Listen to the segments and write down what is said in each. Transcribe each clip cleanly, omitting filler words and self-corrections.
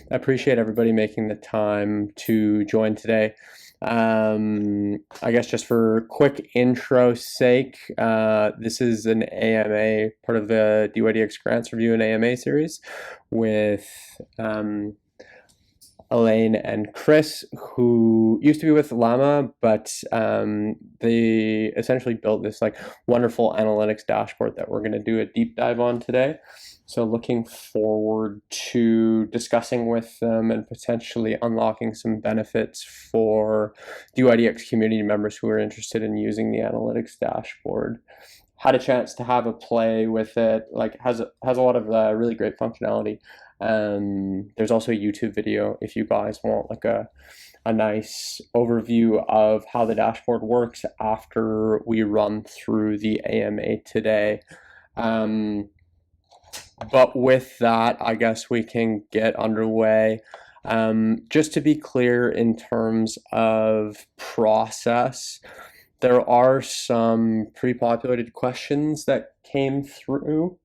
I appreciate everybody making the time to join today. I guess just for quick intro sake, this is an AMA, part of the dYdX Grants Review and AMA series with Elaine and Chris, who used to be with Llama, but they essentially built this like wonderful analytics dashboard that we're going to do a deep dive on today. So looking forward to discussing with them and potentially unlocking some benefits for dYdX community members who are interested in using the analytics dashboard. Had a chance to have a play with it, like has a lot of really great functionality. There's also a YouTube video if you guys want like a nice overview of how the dashboard works after we run through the AMA today. But with that, I guess we can get underway. Just to be clear in terms of process, there are some pre-populated questions that came through,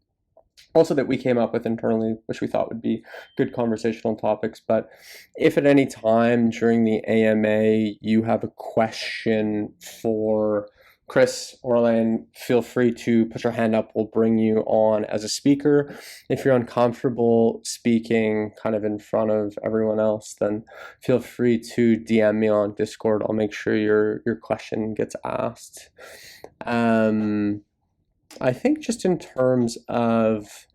also that we came up with internally, which we thought would be good conversational topics. But if at any time during the AMA you have a question for Chris or Elaine, feel free to put your hand up. We'll bring you on as a speaker. If you're uncomfortable speaking kind of in front of everyone else, then feel free to DM me on Discord. I'll make sure your question gets asked. I think just in terms of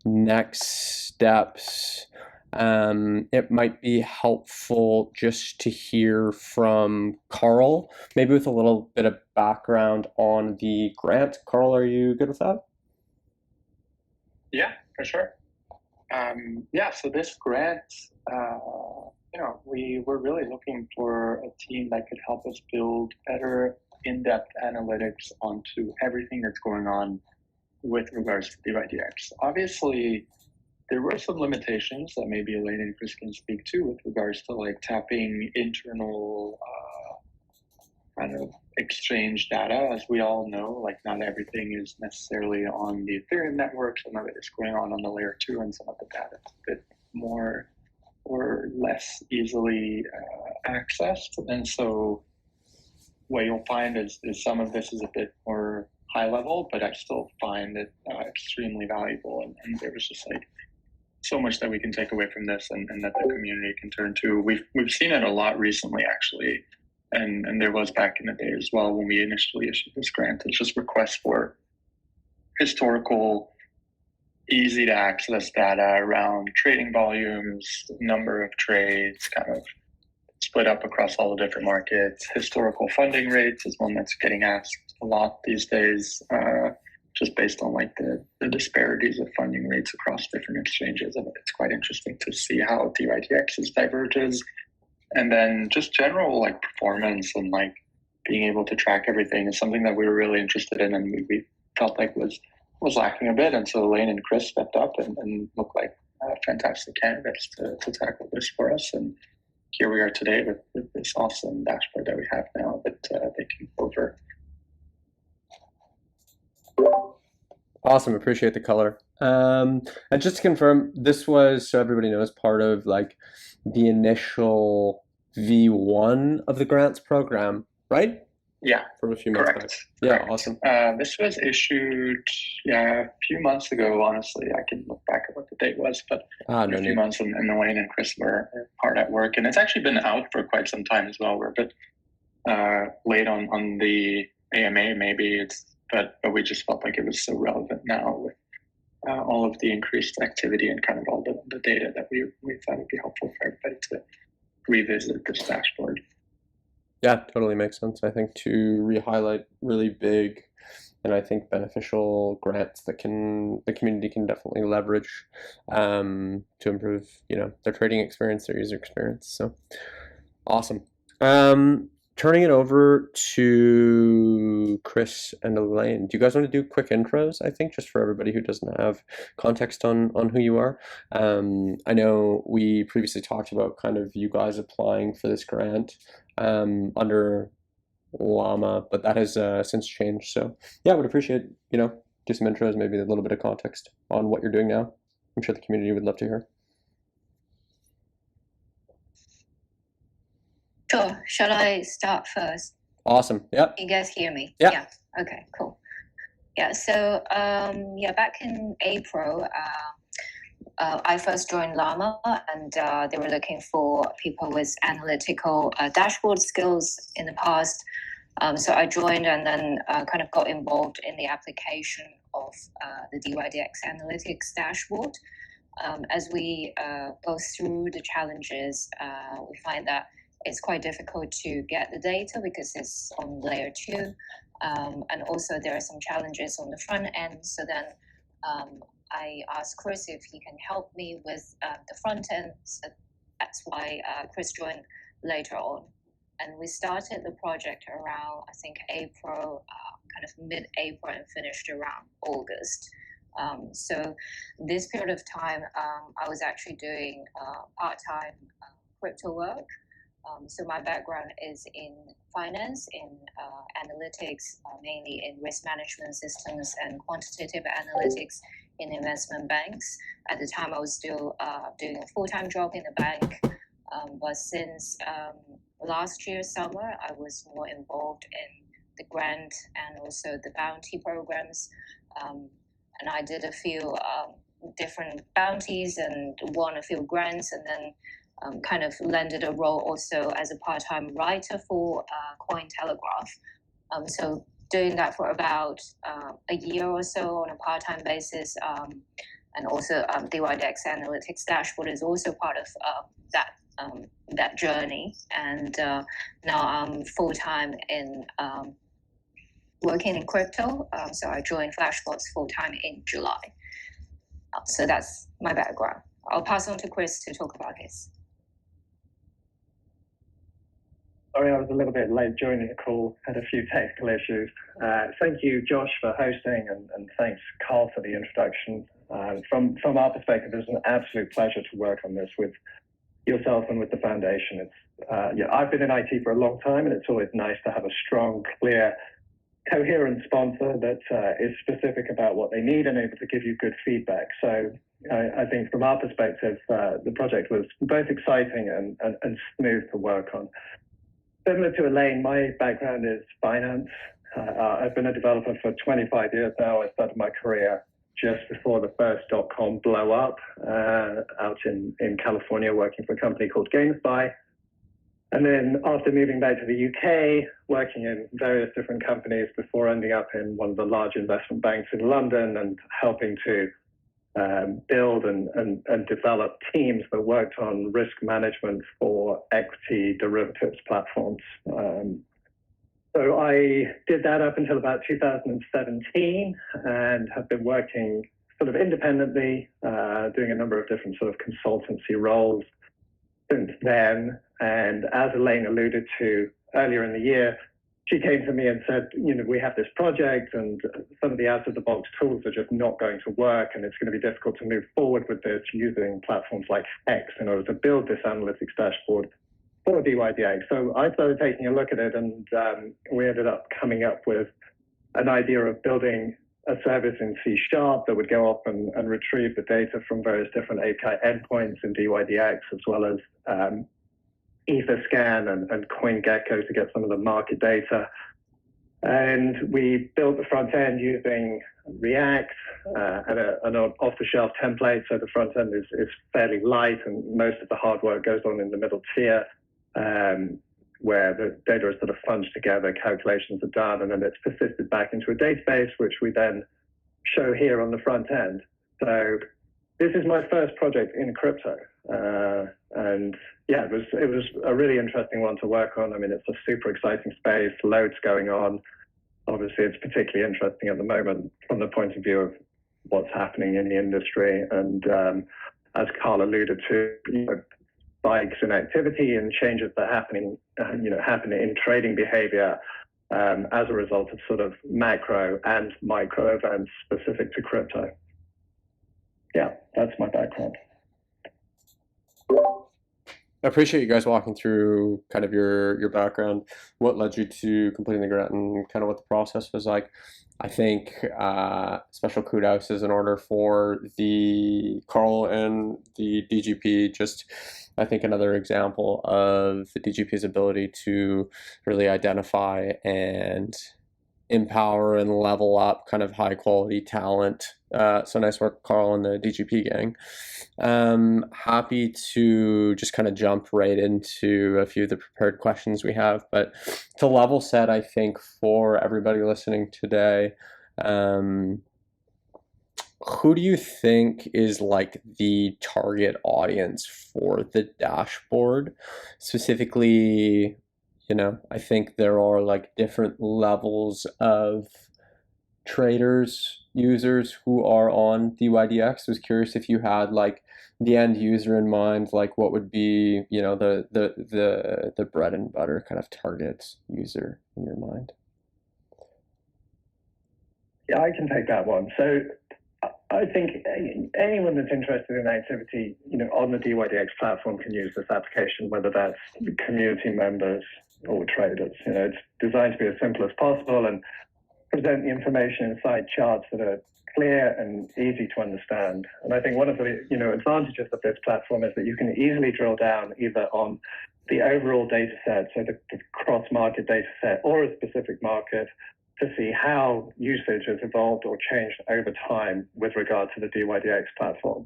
next steps, it might be helpful just to hear from Carl, maybe with a little bit of background on the grant. Carl, are you good with that? Yeah, for sure. So this grant, we were really looking for a team that could help us build better in-depth analytics onto everything that's going on with regards to dYdX. Obviously, there were some limitations that maybe Elaine and Chris can speak to with regards to like tapping internal kind of exchange data. As we all know, like not everything is necessarily on the Ethereum network. Some of it is going on the layer 2, and some of the data is a bit more or less easily accessed. And so what you'll find is some of this is a bit more high level, but I still find it extremely valuable. And there was just like so much that we can take away from this, and that the community can turn to. We've seen it a lot recently, actually. And there was back in the day as well when we initially issued this grant. It's just requests for historical, easy to access data around trading volumes, number of trades, kind of split up across all the different markets. Historical funding rates is one that's getting asked a lot these days, just based on like the disparities of funding rates across different exchanges. And it's quite interesting to see how dYdX's diverges. And then just general like performance and like being able to track everything is something that we were really interested in, and we felt like was lacking a bit. And so Elaine and Chris stepped up and looked like fantastic candidates to tackle this for us. And here we are today with this awesome dashboard that we have now that they can go over. Awesome, appreciate the color. And just to confirm, this was, so everybody knows, part of like the initial V1 of the grants program, right? Yeah, from a few months back. Yeah, correct. Awesome. This was issued a few months ago. Honestly, I can look back at what the date was, but a few months, and Elaine and Chris were hard at work, and it's actually been out for quite some time as well. We're a bit late on the AMA, maybe but we just felt like it was so relevant now with all of the increased activity and kind of all the data that we thought would be helpful for everybody to revisit this dashboard. Yeah, totally makes sense. I think to re-highlight really big and I think beneficial grants that the community can definitely leverage to improve, their trading experience, their user experience. So awesome. Turning it over to Chris and Elaine. Do you guys want to do quick intros, I think, just for everybody who doesn't have context on who you are? I know we previously talked about kind of you guys applying for this grant under Llama, but that has since changed. So yeah, I would appreciate, do some intros, maybe a little bit of context on what you're doing now. I'm sure the community would love to hear. Sure. Shall I start first? Awesome. Yep. You guys hear me? Yep. Yeah. Okay, cool. Yeah, so back in April, I first joined Llama, and they were looking for people with analytical dashboard skills in the past. So I joined and then kind of got involved in the application of the dYdX analytics dashboard. As we go through the challenges, we find that it's quite difficult to get the data because it's on layer 2. And also there are some challenges on the front end. So then I asked Chris if he can help me with the front end. So that's why Chris joined later on. And we started the project around, I think, April, kind of mid-April, and finished around August. So this period of time, I was actually doing part-time crypto work. So my background is in finance, in analytics, mainly in risk management systems and quantitative analytics in investment banks. At the time, I was still doing a full-time job in the bank. But since last year summer, I was more involved in the grant and also the bounty programs. And I did a few different bounties and won a few grants, and then kind of landed a role also as a part-time writer for Cointelegraph. So doing that for about a year or so on a part-time basis. And also dYdX Analytics Dashboard is also part of that journey. And now I'm full-time in working in crypto. So I joined Flashbots full-time in July. So that's my background. I'll pass on to Chris to talk about his. Sorry, I was a little bit late joining the call, had a few technical issues. Thank you, Josh, for hosting, and thanks, Carl, for the introduction. From our perspective, it's an absolute pleasure to work on this with yourself and with the foundation. I've been in IT for a long time, and it's always nice to have a strong, clear, coherent sponsor that is specific about what they need and able to give you good feedback. So I think from our perspective, the project was both exciting and smooth to work on. Similar to Elaine, my background is finance. I've been a developer for 25 years now. I started my career just before the first .com blow up out in California, working for a company called GameSpy. And then after moving back to the UK, working in various different companies before ending up in one of the large investment banks in London and helping to build and develop teams that worked on risk management for equity derivatives platforms. So I did that up until about 2017 and have been working sort of independently, doing a number of different sort of consultancy roles since then. And as Elaine alluded to earlier in the year, she came to me and said, we have this project and some of the out-of-the-box tools are just not going to work, and it's going to be difficult to move forward with this using platforms like X in order to build this analytics dashboard for dYdX. So I started taking a look at it, and we ended up coming up with an idea of building a service in C# that would go up and retrieve the data from various different API endpoints in dYdX, as well as Etherscan and CoinGecko to get some of the market data. And we built the front end using React and an off-the-shelf template. So the front end is fairly light, and most of the hard work goes on in the middle tier, where the data is sort of funged together, calculations are done, and then it's persisted back into a database, which we then show here on the front end. So this is my first project in crypto. And yeah, it was a really interesting one to work on. I mean, it's a super exciting space, loads going on. Obviously, it's particularly interesting at the moment from the point of view of what's happening in the industry. And as Carl alluded to, spikes in activity and changes that are happening, happen in trading behavior as a result of sort of macro and micro events specific to crypto. Yeah, that's my background. I appreciate you guys walking through kind of your background, what led you to completing the grant, and kind of what the process was like. I think special kudos is in order for the Carl and the DGP. Just I think another example of the DGP's ability to really identify and empower and level up kind of high quality talent. So nice work, Carl, and the DGP gang. Happy to just kind of jump right into a few of the prepared questions we have. But to level set, I think for everybody listening today, who do you think is like the target audience for the dashboard? Specifically, I think there are like different levels of traders, users who are on dYdX. I was curious if you had like the end user in mind, like what would be, the bread and butter kind of target user in your mind? Yeah, I can take that one. So I think anyone that's interested in activity, on the dYdX platform can use this application, whether that's community members or traders. It's designed to be as simple as possible and present the information inside charts that are clear and easy to understand. And I think one of the advantages of this platform is that you can easily drill down either on the overall data set, so the cross-market data set, or a specific market, to see how usage has evolved or changed over time with regard to the dYdX platform.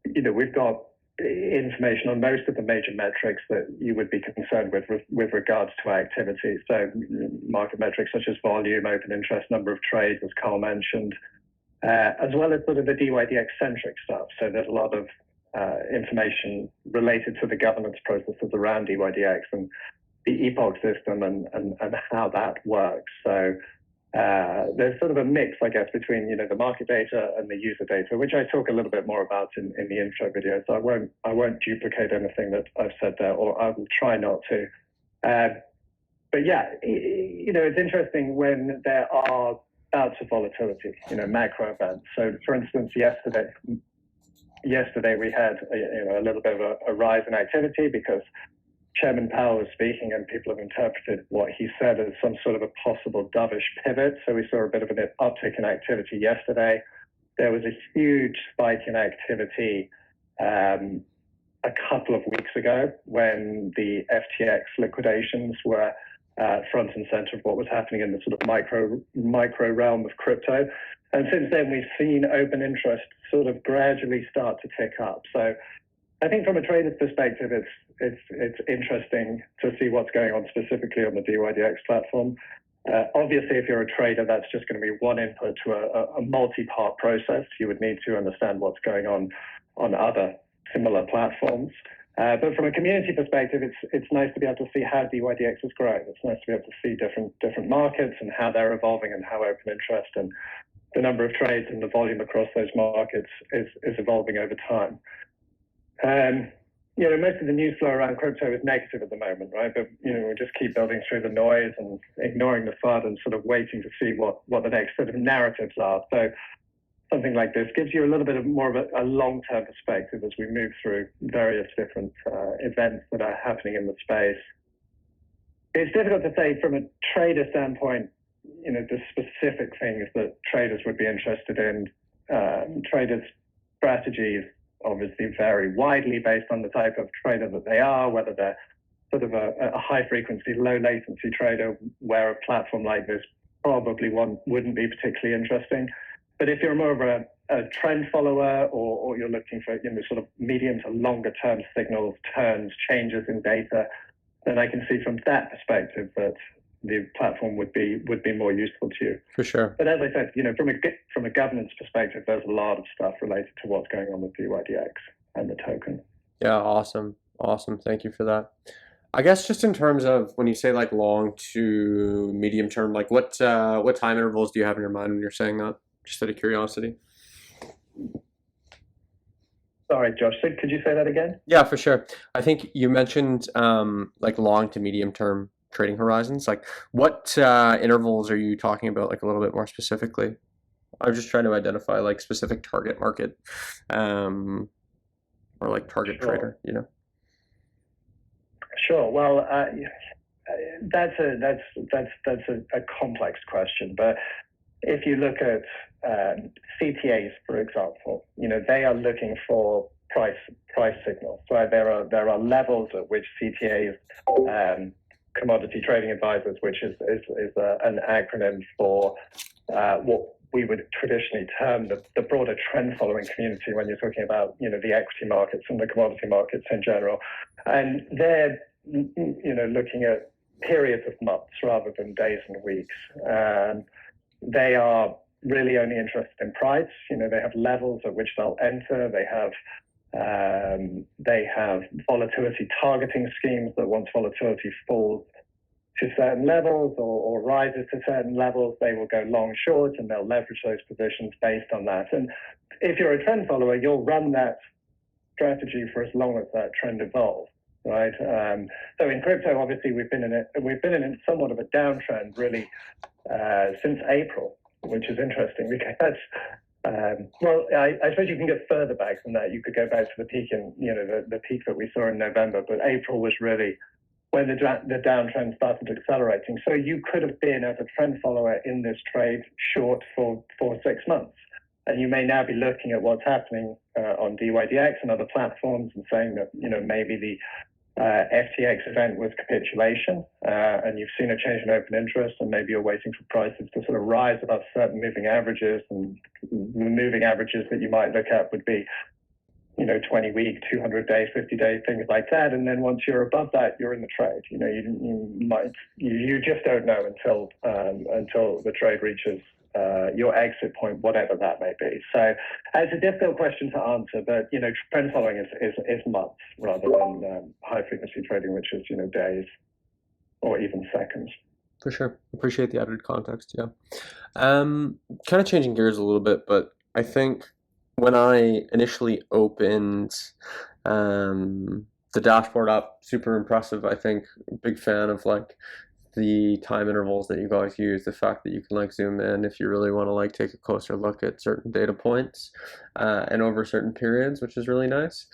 We've got information on most of the major metrics that you would be concerned with regards to activity. So market metrics such as volume, open interest, number of trades, as Carl mentioned, as well as sort of the dYdX centric stuff. So there's a lot of information related to the governance processes around dYdX and the epoch system and how that works. So there's sort of a mix, I guess, between the market data and the user data, which I talk a little bit more about in the intro video. So I won't duplicate anything that I've said there, or I will try not to. But yeah, it's interesting when there are bouts of volatility, macro events. So for instance, yesterday we had a little bit of a rise in activity because Chairman Powell was speaking, and people have interpreted what he said as some sort of a possible dovish pivot. So we saw a bit of an uptick in activity yesterday. There was a huge spike in activity a couple of weeks ago when the FTX liquidations were front and center of what was happening in the sort of micro realm of crypto. And since then, we've seen open interest sort of gradually start to tick up. So I think from a trader's perspective, it's interesting to see what's going on specifically on the dYdX platform. Obviously, if you're a trader, that's just going to be one input to a multi-part process. You would need to understand what's going on other similar platforms. But from a community perspective, it's nice to be able to see how dYdX is growing. It's nice to be able to see different markets and how they're evolving and how open interest and the number of trades and the volume across those markets is evolving over time. Most of the news flow around crypto is negative at the moment, right? But, we just keep building through the noise and ignoring the FUD and sort of waiting to see what the next sort of narratives are. So something like this gives you a little bit of more of a long-term perspective as we move through various different events that are happening in the space. It's difficult to say from a trader standpoint, the specific things that traders would be interested in. Traders' strategies obviously vary widely based on the type of trader that they are, whether they're sort of a high frequency, low latency trader, where a platform like this probably wouldn't be particularly interesting. But if you're more of a trend follower, or you're looking for sort of medium to longer term signals, turns, changes in data, then I can see from that perspective that the platform would be more useful to you. For sure. But as I said, from a governance perspective, there's a lot of stuff related to what's going on with dYdX and the token. Yeah, awesome. Thank you for that. I guess just in terms of when you say like long to medium term, like what time intervals do you have in your mind when you're saying that? Just out of curiosity. Sorry, Josh, could you say that again? Yeah, for sure. I think you mentioned like long to medium term trading horizons. Like what intervals are you talking about, like a little bit more specifically? I'm just trying to identify like specific target market or like target trader, you know? Sure. Well, that's a complex question, but if you look at CTAs, for example, they are looking for price signals. Right? There are levels at which CTAs, commodity trading advisors, which is an acronym for what we would traditionally term the broader trend following community when you're talking about the equity markets and the commodity markets in general, and they're looking at periods of months rather than days and weeks. They are really only interested in price. They have levels at which they'll enter. They have volatility targeting schemes that once volatility falls to certain levels or rises to certain levels, they will go long short and they'll leverage those positions based on that. And if you're a trend follower, you'll run that strategy for as long as that trend evolves. Right. So in crypto, obviously, we've been in somewhat of a downtrend really since April, which is interesting because I suppose you can get further back than that. You could go back to the peak in the peak that we saw in November, but April was really when the downtrend started accelerating. So you could have been as a trend follower in this trade short for 6 months. And you may now be looking at what's happening on dYdX and other platforms and saying that, maybe the FTX event was capitulation and you've seen a change in open interest and maybe you're waiting for prices to sort of rise above certain moving averages, and the moving averages that you might look at would be 20-week, 200-day, 50-day, things like that. And then once you're above that, you're in the trade. You just don't know until the trade reaches your exit point, whatever that may be. So it's a difficult question to answer, but trend following is months rather than high frequency trading, which is days or even seconds. For sure. Appreciate the added context. Yeah. Kind of changing gears a little bit, but I think when I initially opened the dashboard up, super impressive. I think big fan of like the time intervals that you guys use, the fact that you can like zoom in if you really want to like take a closer look at certain data points and over certain periods, which is really nice.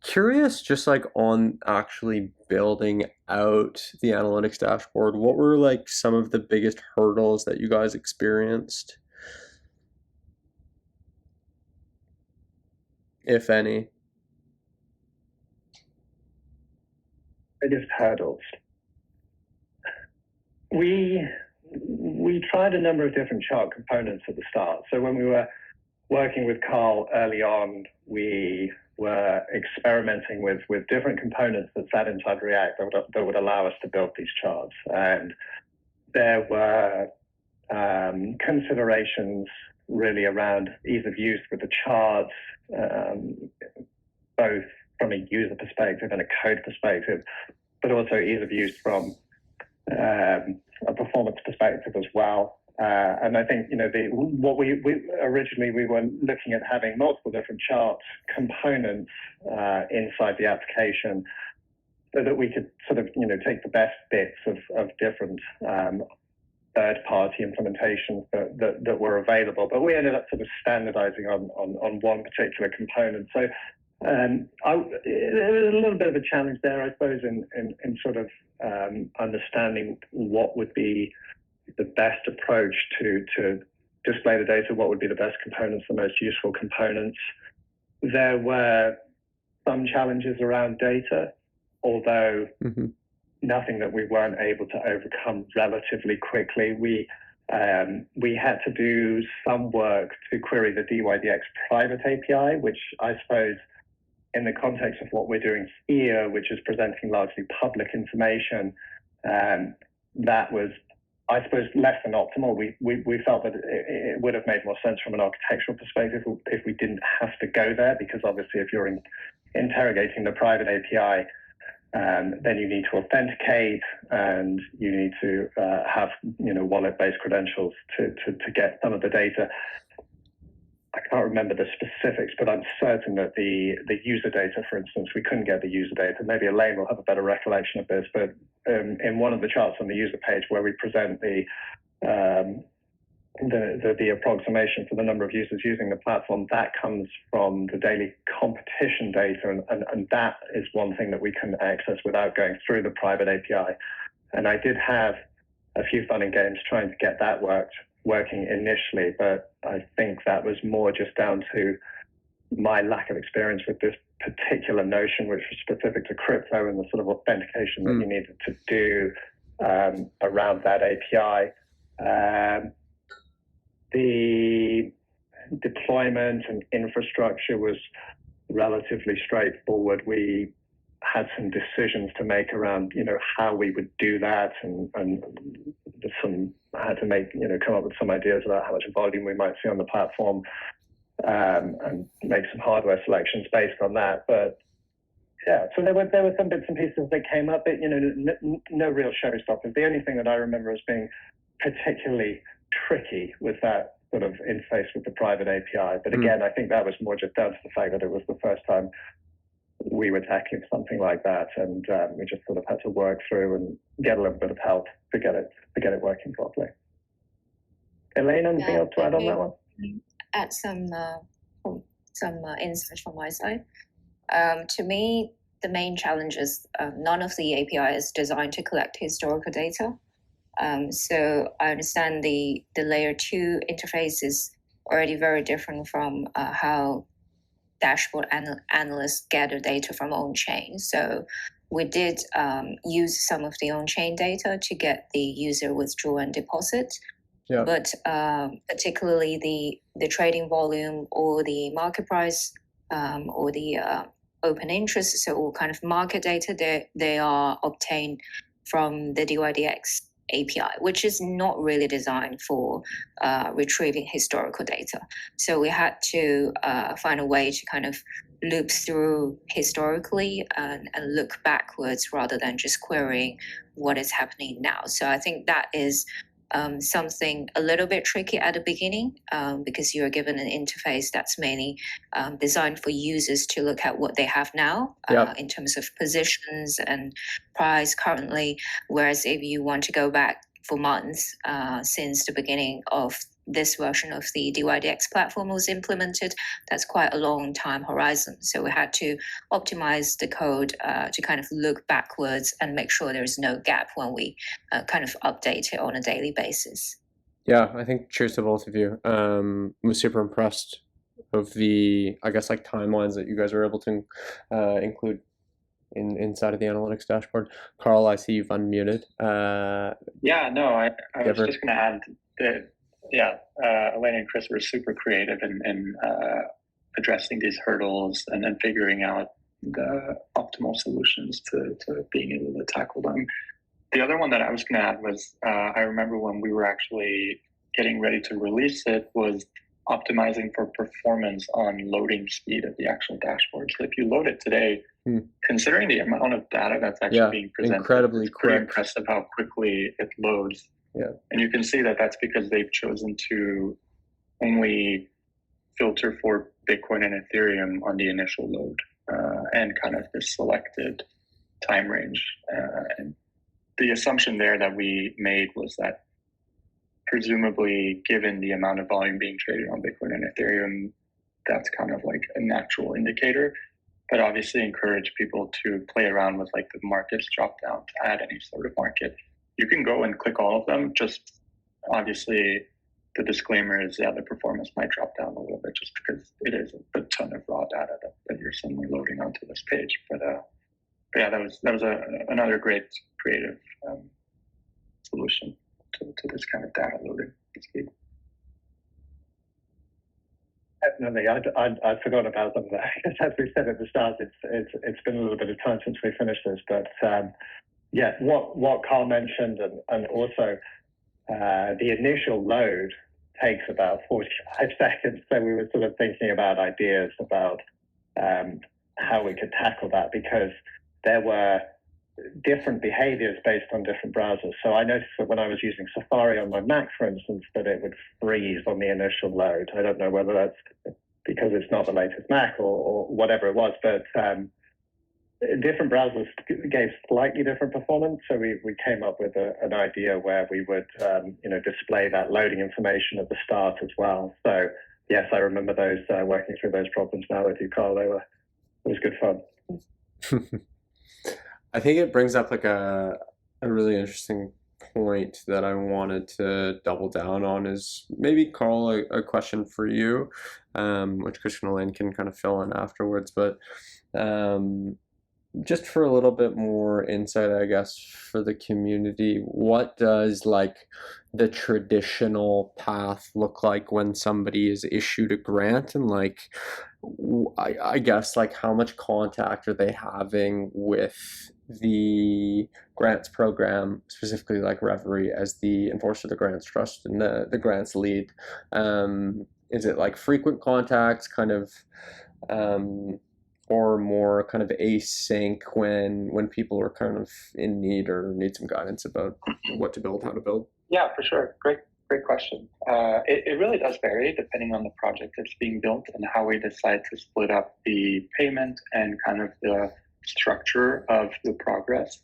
Curious just like on actually building out the analytics dashboard, what were like some of the biggest hurdles that you guys experienced, if any? Biggest hurdles. We tried a number of different chart components at the start. So when we were working with Carl early on, we were experimenting with different components that sat inside React that would allow us to build these charts. And there were considerations really around ease of use with the charts, both from a user perspective and a code perspective, but also ease of use from a performance perspective as well. And I think what we originally were looking at having multiple different chart components inside the application, so that we could sort of take the best bits of different third-party implementations that were available. But we ended up sort of standardizing on one particular component. So there was a little bit of a challenge there, I suppose, in sort of understanding what would be the best approach to display the data, what would be the best components, the most useful components. There were some challenges around data, although nothing that we weren't able to overcome relatively quickly. We had to do some work to query the dYdX private API, which I suppose in the context of what we're doing here, which is presenting largely public information, that was, I suppose, less than optimal. We felt that it would have made more sense from an architectural perspective if we didn't have to go there, because obviously if you're interrogating the private API, then you need to authenticate and you need to have wallet-based credentials to get some of the data. I can't remember the specifics, but I'm certain that the user data, for instance, we couldn't get the user data. Maybe Elaine will have a better recollection of this, but in one of the charts on the user page where we present the the approximation for the number of users using the platform, that comes from the daily competition data, and that is one thing that we can access without going through the private API. And I did have a few fun and games trying to get that working initially, but I think that was more just down to my lack of experience with this particular notion, which was specific to crypto and the sort of authentication that you needed to do around that API. The deployment and infrastructure was relatively straightforward. We had some decisions to make around, how we would do that, and I had to come up with some ideas about how much volume we might see on the platform, and make some hardware selections based on that. But yeah, so there were some bits and pieces that came up, but no real showstoppers. The only thing that I remember as being particularly tricky was that sort of interface with the private API. But again, I think that was more just down to the fact that it was the first time we were tackling something like that, and we just sort of had to work through and get a little bit of help to get it working properly. Elaine, anything else to add on that one? Add some insights from my side. To me, the main challenge is none of the API is designed to collect historical data. So I understand the layer 2 interface is already very different from how dashboard analysts gather data from on-chain. So we did use some of the on-chain data to get the user withdraw and deposit. Yeah. But particularly the trading volume or the market price or the open interest, so all kind of market data, they are obtained from the dYdX API, which is not really designed for retrieving historical data. So we had to find a way to kind of loop through historically and look backwards rather than just querying what is happening now. So I think that is something a little bit tricky at the beginning because you're given an interface that's mainly designed for users to look at what they have now in terms of positions and price currently. Whereas if you want to go back for months since the beginning of this version of the dYdX platform was implemented, that's quite a long time horizon. So we had to optimize the code to kind of look backwards and make sure there's no gap when we kind of update it on a daily basis. Yeah, I think cheers to both of you. I was super impressed of the, I guess, like timelines that you guys were able to include inside of the analytics dashboard. Carl, I see you've unmuted. I was just going to add that. Elaine and Chris were super creative in addressing these hurdles and then figuring out the optimal solutions to being able to tackle them. The other one that I was going to add was I remember when we were actually getting ready to release it was optimizing for performance on loading speed of the actual dashboard. So if you load it today, considering the amount of data that's actually being presented, incredibly it's pretty impressive how quickly it loads. Yeah. And you can see that that's because they've chosen to only filter for Bitcoin and Ethereum on the initial load and kind of the selected time range. And the assumption there that we made was that presumably, given the amount of volume being traded on Bitcoin and Ethereum, that's kind of like a natural indicator. But obviously encourage people to play around with like the markets drop down to add any sort of market. You can go and click all of them. Just obviously, the disclaimer is the performance might drop down a little bit just because it is a ton of raw data that you're suddenly loading onto this page. But that was another great creative solution to this kind of data loading speed. Definitely, I'd forgotten about them. As we said at the start, it's been a little bit of time since we finished this, but. What Carl mentioned, and also the initial load takes about 45 seconds. So we were sort of thinking about ideas about how we could tackle that because there were different behaviors based on different browsers. So I noticed that when I was using Safari on my Mac, for instance, that it would freeze on the initial load. I don't know whether that's because it's not the latest Mac or whatever it was, but different browsers gave slightly different performance. So we came up with an idea where we would, display that loading information at the start as well. So yes, I remember those, working through those problems now with you, Carl. It was good fun. I think it brings up like a really interesting point that I wanted to double down on is maybe, Carl, a question for you, which Chris and Elaine can kind of fill in afterwards, but just for a little bit more insight, I guess, for the community, what does like the traditional path look like when somebody is issued a grant, and like I guess like how much contact are they having with the grants program, specifically like Reverie as the enforcer of the grants trust and the grants lead? Is it like frequent contacts, kind of, or more kind of async when people are kind of in need or need some guidance about what to build, how to build? Yeah, for sure. Great question. It really does vary depending on the project that's being built and how we decide to split up the payment and kind of the structure of the progress.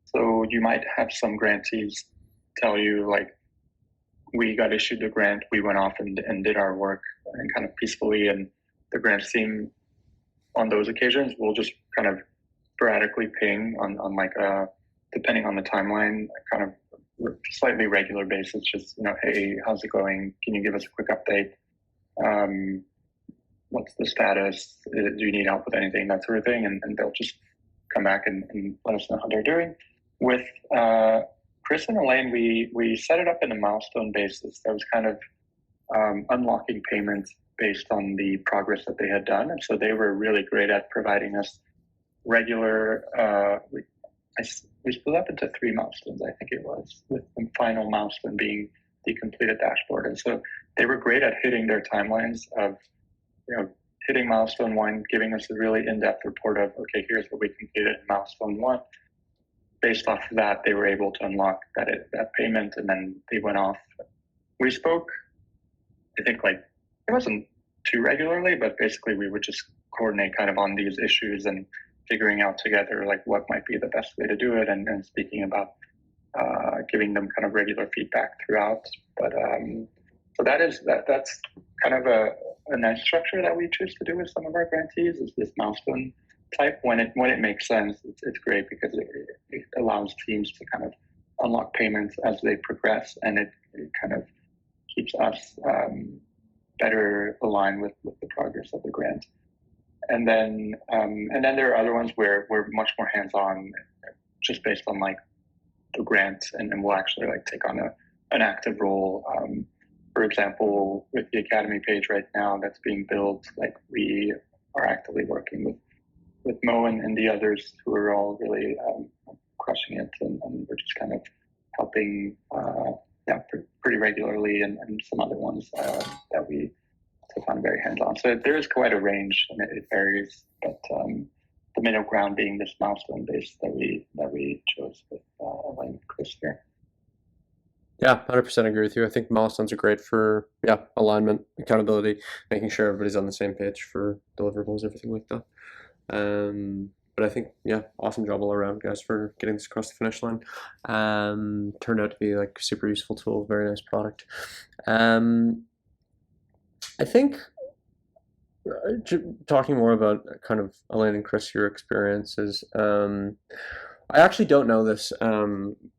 So you might have some grantees tell you, like, we got issued the grant, we went off and did our work and kind of peacefully, and the grant team on those occasions will just kind of sporadically ping on like depending on the timeline, kind of slightly regular basis, just, hey, how's it going? Can you give us a quick update? What's the status? Do you need help with anything? That sort of thing. And they'll just come back and let us know how they're doing. With Chris and Elaine, we set it up in a milestone basis. That was kind of unlocking payments based on the progress that they had done. And so they were really great at providing us regular, we split up into 3 milestones, I think it was, with the final milestone being the completed dashboard. And so they were great at hitting their timelines of, hitting milestone 1, giving us a really in-depth report of, okay, here's what we completed in milestone 1. Based off of that, they were able to unlock that payment, and then they went off. We spoke, I think, like, it wasn't too regularly, but basically we would just coordinate kind of on these issues and figuring out together like what might be the best way to do it, and speaking about giving them kind of regular feedback throughout. But so that's kind of a nice structure that we choose to do with some of our grantees, is this milestone type. When it makes sense, it's great because it allows teams to kind of unlock payments as they progress, and it kind of keeps us better aligned with the progress of the grant. And then there are other ones where we're much more hands-on, just based on like the grant, and we'll actually like take on an active role. For example, with the Academy page right now that's being built, like we are actively working with Mo and the others who are all really crushing it, and we're just kind of helping pretty regularly, and some other ones that we on very hands-on. So there is quite a range, and it varies, but the middle ground being this milestone base that we chose with Elaine and Chris here. Yeah, 100% agree with you. I think milestones are great for alignment, accountability, making sure everybody's on the same page for deliverables, everything like that. But I think, awesome job all around, guys, for getting this across the finish line. Turned out to be like super useful tool, very nice product. I think talking more about kind of Elaine and Chris, your experiences. I actually don't know this,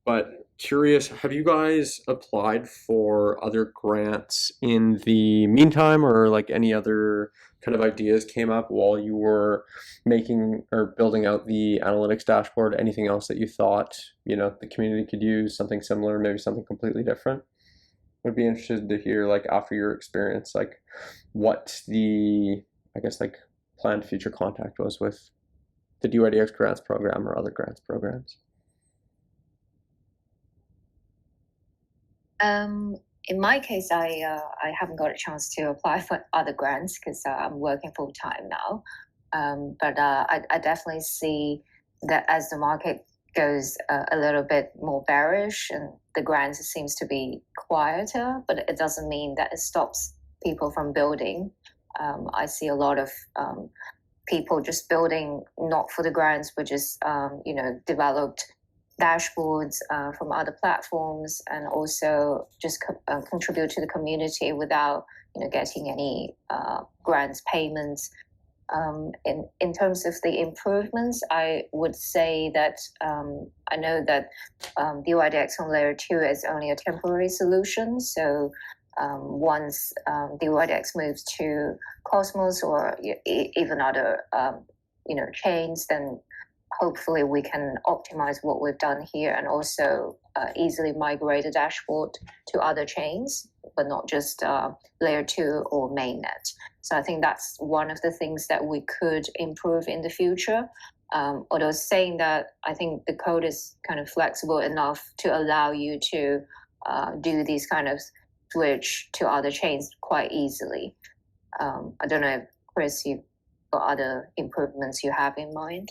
but curious, have you guys applied for other grants in the meantime, or like any other kind of ideas came up while you were making or building out the analytics dashboard? Anything else that you thought, the community could use, something similar, maybe something completely different? Would be interested to hear, like, after your experience, like what the, I guess, like planned future contact was with the dYdX grants program or other grants programs. In my case, I haven't got a chance to apply for other grants because I'm working full time now. But I definitely see that as the market goes a little bit more bearish and the grants seems to be quieter, but it doesn't mean that it stops people from building. I see a lot of people just building not for the grants, but just developed dashboards from other platforms, and also just contribute to the community without getting any grants payments. In terms of the improvements, I would say that I know that dYdX on layer 2 is only a temporary solution. So once dYdX moves to Cosmos or even other chains, then hopefully we can optimize what we've done here and also easily migrate the dashboard to other chains, but not just layer 2 or mainnet. So I think that's one of the things that we could improve in the future. Although saying that, I think the code is kind of flexible enough to allow you to do these kind of switch to other chains quite easily. I don't know if, Chris, you've got other improvements you have in mind?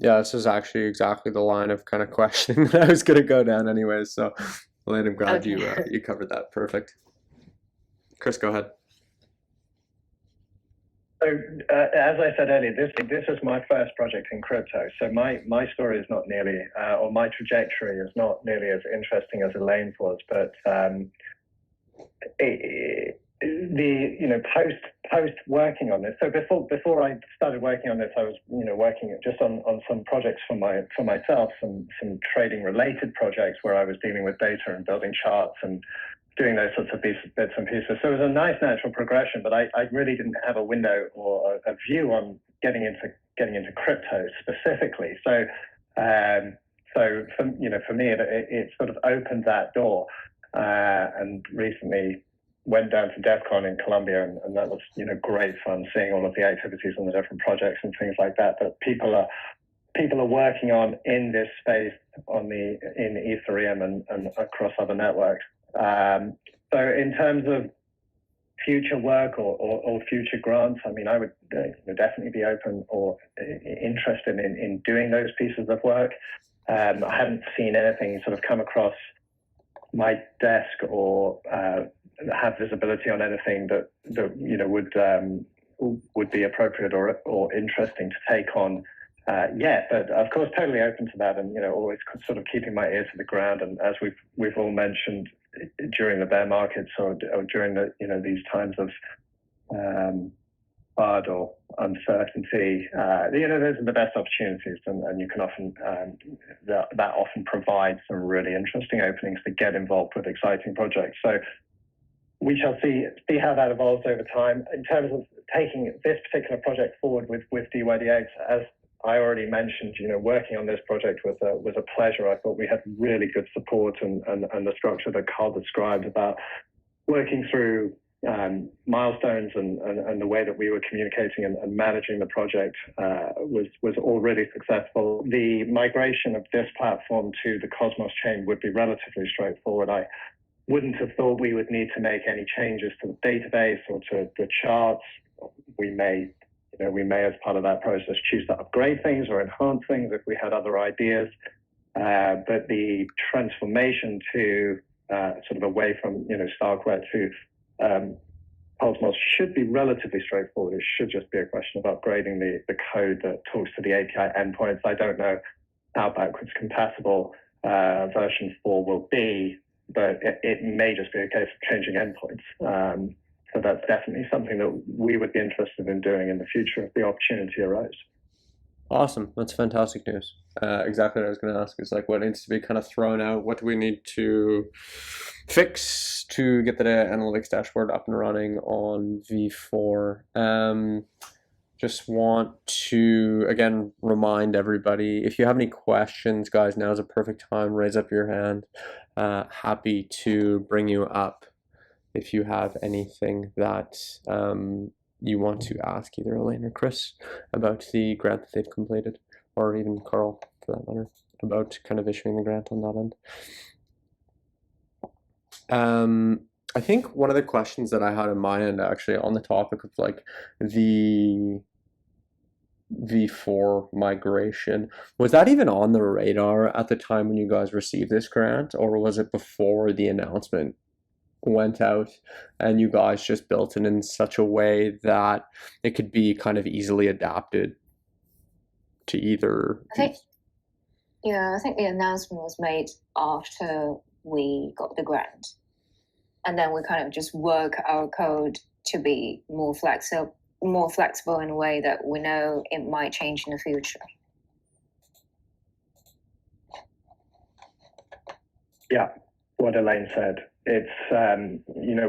Yeah, this is actually exactly the line of kind of questioning that I was going to go down anyways. So, Elaine, I'm glad you covered that. Perfect. Chris, go ahead. So, as I said earlier, this is my first project in crypto. So my story is not nearly, or my trajectory is not nearly as interesting as Elaine's was. But post working on this. So before I started working on this, I was working just on some projects for myself, some trading related projects where I was dealing with data and building charts and doing those sorts of bits and pieces. So it was a nice natural progression, but I really didn't have a window or a view on getting into crypto specifically. So for me, it sort of opened that door, and recently went down to DEF CON in Colombia, and that was great fun, seeing all of the activities and the different projects and things like that people are working on in this space in Ethereum and across other networks. So in terms of future work or future grants, I mean, I would definitely be open or interested in doing those pieces of work. I haven't seen anything sort of come across my desk or have visibility on anything that would be appropriate or interesting to take on yet. But of course, totally open to that, and always sort of keeping my ear to the ground. And as we've all mentioned, during the bear markets or during these times of FUD or uncertainty, those are the best opportunities, and you can often that often provides some really interesting openings to get involved with exciting projects. So we shall see how that evolves over time. In terms of taking this particular project forward with dYdX, as I already mentioned, working on this project was a pleasure. I thought we had really good support, and the structure that Carl described about working through milestones and the way that we were communicating and managing the project was all really successful. The migration of this platform to the Cosmos chain would be relatively straightforward. I wouldn't have thought we would need to make any changes to the database or to the charts. We may as part of that process choose to upgrade things or enhance things if we had other ideas. But the transformation to sort of away from Starkware to Cosmos should be relatively straightforward. It should just be a question of upgrading the code that talks to the API endpoints. I don't know how backwards compatible version 4 will be, but it may just be a case of changing endpoints. So that's definitely something that we would be interested in doing in the future if the opportunity arose. Awesome. That's fantastic news. Exactly what I was going to ask is what needs to be kind of thrown out? What do we need to fix to get the analytics dashboard up and running on V4? Just want to, again, remind everybody, if you have any questions, guys, now is a perfect time. Raise up your hand. Happy to bring you up if you have anything that you want to ask either Elaine or Chris about the grant that they've completed, or even Carl for that matter, about kind of issuing the grant on that end. I think one of the questions that I had in my end actually on the topic of the V4 migration, was that even on the radar at the time when you guys received this grant, or was it before the announcement went out and you guys just built it in such a way that it could be kind of easily adapted to either. I think the announcement was made after we got the grant, and then we kind of just work our code to be more flexible in a way that we know it might change in the future. Yeah, what Elaine said. It's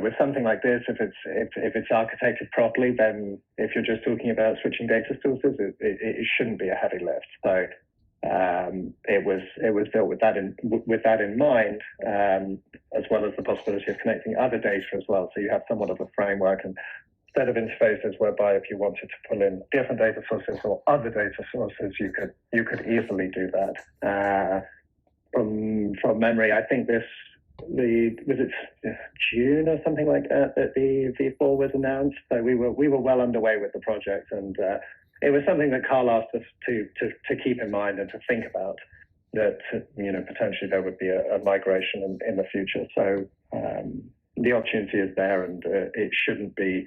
with something like this, if it's architected properly, then if you're just talking about switching data sources, it shouldn't be a heavy lift. So it was built with that in mind, as well as the possibility of connecting other data as well. So you have somewhat of a framework and set of interfaces whereby if you wanted to pull in different data sources or other data sources, you could easily do that. From memory, I think was it June or something like that the V4 was announced. So we were well underway with the project, and it was something that Carl asked us to keep in mind and to think about, that potentially there would be a migration in the future. So the opportunity is there, and it shouldn't be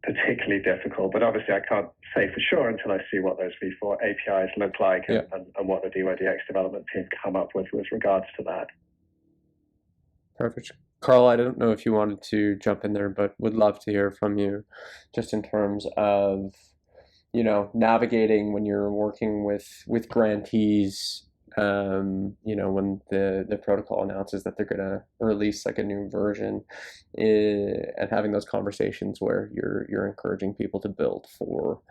particularly difficult. But obviously, I can't say for sure until I see what those V4 APIs look like, Yeah. and what the dYdX development team come up with regards to that. Perfect. Carl, I don't know if you wanted to jump in there, but would love to hear from you just in terms of, navigating when you're working with grantees, when the protocol announces that they're going to release like a new version, and having those conversations where you're encouraging people to build for,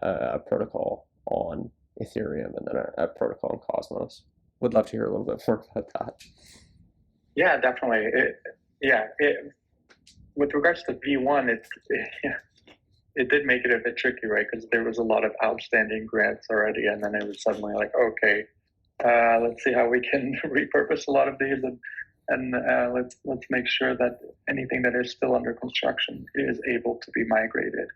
a protocol on Ethereum and then a protocol on Cosmos. Would love to hear a little bit more about that. Yeah, definitely. With regards to V1, it did make it a bit tricky, right? Because there was a lot of outstanding grants already, and then it was suddenly like, okay, let's see how we can repurpose a lot of these, and let's make sure that anything that is still under construction is able to be migrated.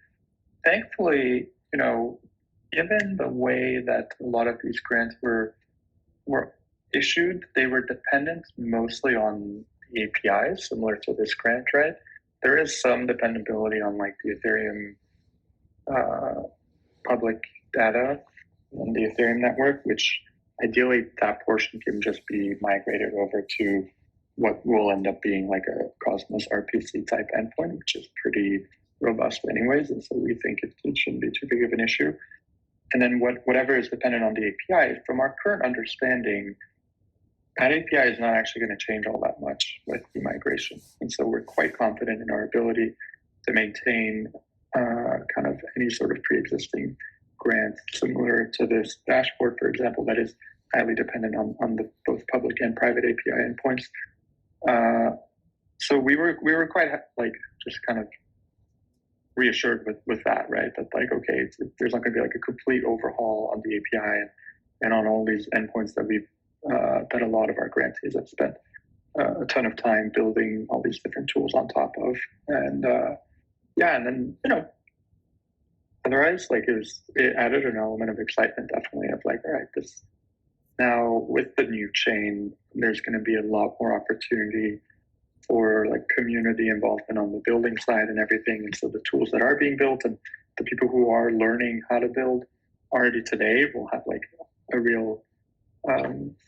Thankfully, given the way that a lot of these grants were issued, they were dependent mostly on the APIs, similar to this grant, right? There is some dependability on like the Ethereum public data on the Ethereum network, which ideally that portion can just be migrated over to what will end up being like a Cosmos RPC type endpoint, which is pretty robust anyways. And so we think it shouldn't be too big of an issue. And then whatever is dependent on the API, from our current understanding, that API is not actually going to change all that much with the migration. And so we're quite confident in our ability to maintain kind of any sort of pre-existing grant similar to this dashboard, for example, that is highly dependent on the both public and private API endpoints. So we were quite like just kind of reassured with that, right? That like, okay, there's not going to be like a complete overhaul on the API and on all these endpoints that we've that a lot of our grantees have spent a ton of time building all these different tools on top of, and then otherwise, like it added an element of excitement, definitely, of like, all right, this now with the new chain, there's going to be a lot more opportunity for like community involvement on the building side and everything. And so the tools that are being built and the people who are learning how to build already today will have like a real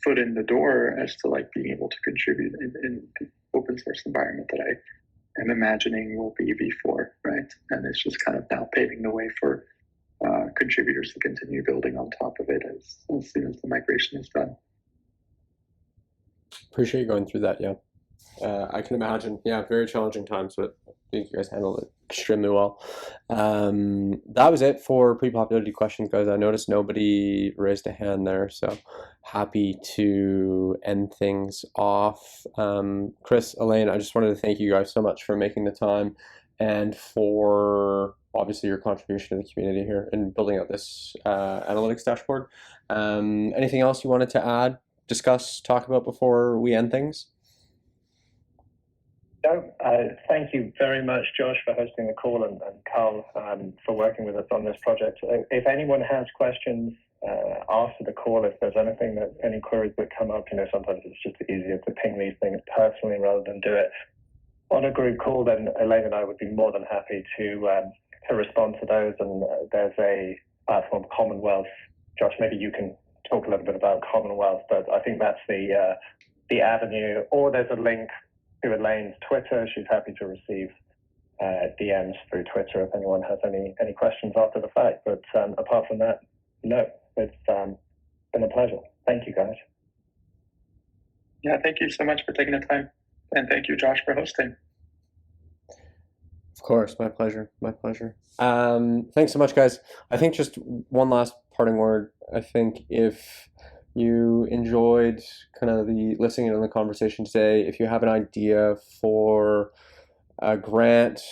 foot in the door as to like being able to contribute in the open source environment that I am imagining will be V4, right? And it's just kind of now paving the way for contributors to continue building on top of it as soon as the migration is done. Appreciate you going through that. Yeah. I can imagine. Yeah, very challenging times, but I think you guys handled it extremely well. That was it for pre-popularity questions, guys. I noticed nobody raised a hand there, so happy to end things off. Chris, Elaine, I just wanted to thank you guys so much for making the time and for obviously your contribution to the community here in building out this analytics dashboard. Anything else you wanted to add, discuss, talk about before we end things? No, thank you very much, Josh, for hosting the call, and Carl for working with us on this project. If anyone has questions after the call, if there's any queries that come up, sometimes it's just easier to ping these things personally rather than do it on a group call, then Elaine and I would be more than happy to respond to those. And there's a platform, Commonwealth. Josh, maybe you can talk a little bit about Commonwealth, but I think that's the avenue. Or there's a link to Elaine's Twitter. She's happy to receive DMs through Twitter if anyone has any questions after the fact. But apart from that, no, it's been a pleasure. Thank you, guys. Yeah, thank you so much for taking the time. And thank you, Josh, for hosting. Of course, my pleasure. My pleasure. Thanks so much, guys. I think just one last parting word. I think if you enjoyed kind of the listening to the conversation today, if you have an idea for a grant,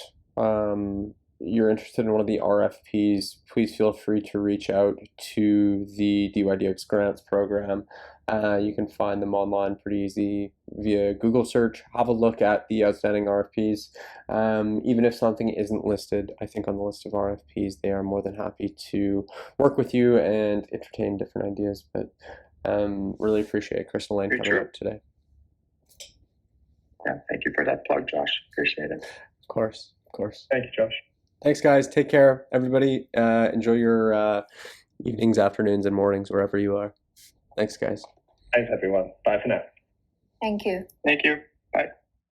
you're interested in one of the RFPs, please feel free to reach out to the dYdX grants program. You can find them online pretty easy via Google search. Have a look at the outstanding RFPs. Even if something isn't listed, I think on the list of RFPs, they are more than happy to work with you and entertain different ideas. But really appreciate Chris and Elaine coming out today. Yeah, thank you for that plug, Josh. Appreciate it. Of course, of course. Thank you, Josh. Thanks, guys. Take care, everybody. Enjoy your evenings, afternoons, and mornings, wherever you are. Thanks, guys. Thanks, everyone. Bye for now. Thank you. Thank you.